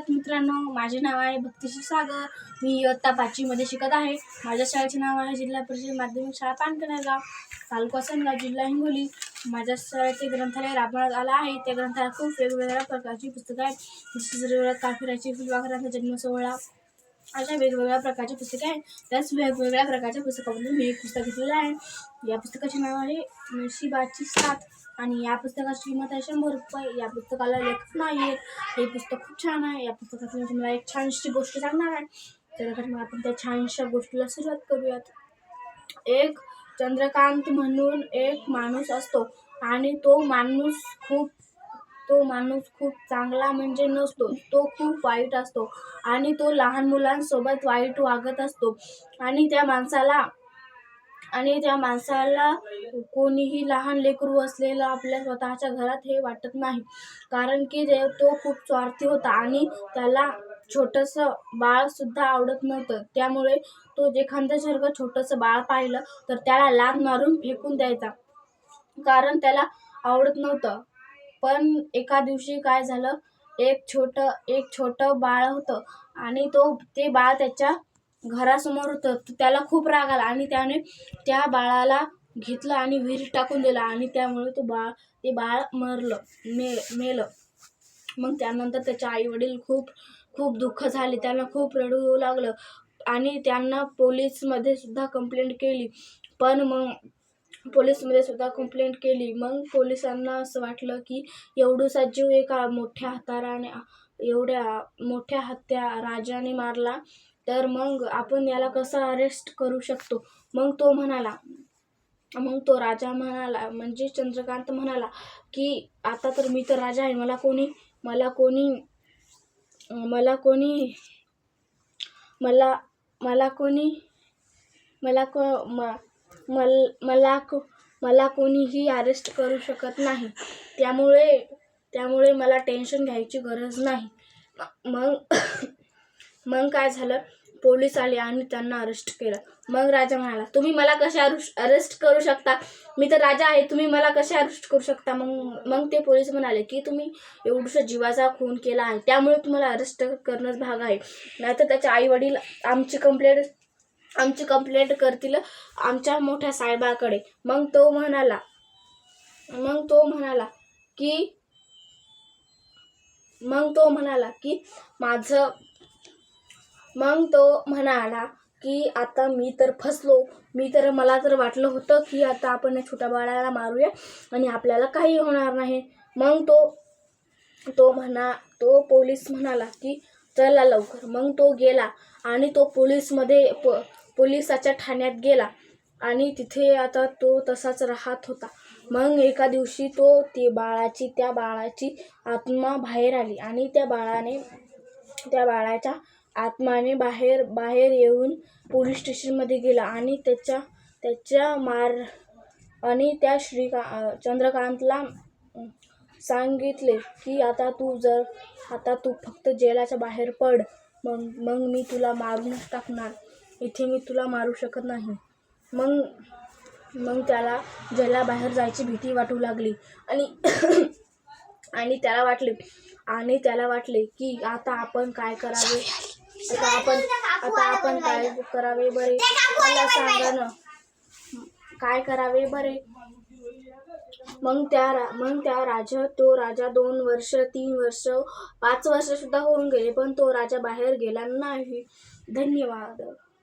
मित्रांनो, माझे नाव आहे भक्तिश्री सागर. मी इयत्ता 5वी मध्ये शिकत आहे. माझ्या शाळेचे नाव आहे जिल्हा परिषद माध्यमिक शाळा पानकणगाव, तालुका सनगाव, जिल्हा हिंगोली. माझ्या शाळेचे ग्रंथालय राबवण्यात आलं आहे. त्या ग्रंथालयात खूप वेगवेगळ्या प्रकारची पुस्तकं आहेत. जसे काफिराची फुलपाखराचा जन्मसोहळा, अशा वेगवेगळ्या प्रकारची पुस्तके आहेत. त्याच वेगवेगळ्या प्रकारच्या पुस्तकामधून मी एक पुस्तक घेतलेलं आहे. या पुस्तकाचे नाव आहे नशिबाची साथ आणि या पुस्तकाची किंमत आहे 100 रुपये. या पुस्तकाला लेखक नाही आहेत. हे पुस्तक खूप छान आहे. या पुस्तकातून तुम्हाला एक छानशी गोष्ट सांगणार आहे. तर मग आपण त्या छानशा गोष्टीला सुरुवात करूयात. एक चंद्रकांत म्हणून एक माणूस असतो आणि तो माणूस खूप चांगला म्हणजे नसतो. तो खूप वाईट असतो आणि तो लहान मुलांसोबत वाईट वागत असतो आणि त्या माणसाला कोणीही लहान लेकरू असलेलं आपल्या स्वतःच्या घरात हे वाटत नाही, कारण की तो खूप स्वार्थी होता आणि त्याला छोटंसं बाळ सुद्धा आवडत नव्हतं. त्यामुळे तो एखादं छोटंसं बाळ पाहिलं तर त्याला लाथ मारून फेकून द्यायचा, कारण त्याला आवडत नव्हतं. पण एका दिवशी काय झालं, एक छोटं बाळ होतं आणि ते बाळ त्याच्या घरासमोर होतं. त्याला खूप राग आला आणि त्याने त्या बाळाला घेतलं आणि विहिरीत टाकून दिलं आणि त्यामुळे ते बाळ मेलं. मग त्यानंतर त्याचे आई वडील खूप दुःख झाले. त्यांना खूप रडू येऊ लागलं आणि त्यांना पोलिसमध्ये सुद्धा कंप्लेंट केली. मग पोलिसांना असं वाटलं की एवढूसा जीव एका एवढ्या मोठ्या राजाने मारला, तर मग आपण याला कसं अरेस्ट करू शकतो. मग तो राजा म्हणाला, म्हणजे चंद्रकांत म्हणाला की आता तर मी तर राजा आहे, मला कोणीही अरेस्ट करू शकत नाही. त्यामुळे मला टेन्शन घ्यायची गरज नाही. मग काय झालं, पोलीस आले आणि त्यांना अरेस्ट केलं. मग राजा म्हणाला, तुम्ही मला कसे अरेस्ट करू शकता? मी तर राजा आहे, तुम्ही मला कसे अरेस्ट करू शकता? मग ते पोलीस म्हणाले की तुम्ही एवढूसा जीवाचा खून केला आहे, त्यामुळे तुम्हाला अरेस्ट करणंच भाग आहे. नाहीतर त्याचे आई वडील आमची कंप्लेंट करतील आमच्या मोठ्या साहेबाकडे. मग तो म्हणाला की आता मी तर फसलो. मला तर वाटलं होतं की आता आपण या छोट्या बाळाला मारूया आणि आपल्याला काही होणार नाही. मग तो पोलीस म्हणाला की चला लवकर. मग तो गेला आणि तो पोलिसाच्या ठाण्यात गेला आणि तिथे आता तो तसाच राहत होता. मग एका दिवशी त्या बाळाची आत्मा बाहेर आली आणि त्या बाळाच्या आत्म्याने बाहेर येऊन पोलीस स्टेशनमध्ये गेला आणि त्या चंद्रकांतला सांगितले की आता तू फक्त जेलाच्या बाहेर पड. मग मी तुला मारूनच टाकणार. इथे मी तुला मारू शकत नाही. मग त्याला जेलाबाहेर जायची भीती वाटू लागली आणि त्याला वाटले की आता आपण काय करावे बरे, मला सांगा ना, काय करावे बरे. मग तो राजा 2 वर्ष, 3 वर्ष, 5 वर्ष सुद्धा होऊन गेले, पण तो राजा बाहेर गेला नाही. धन्यवाद.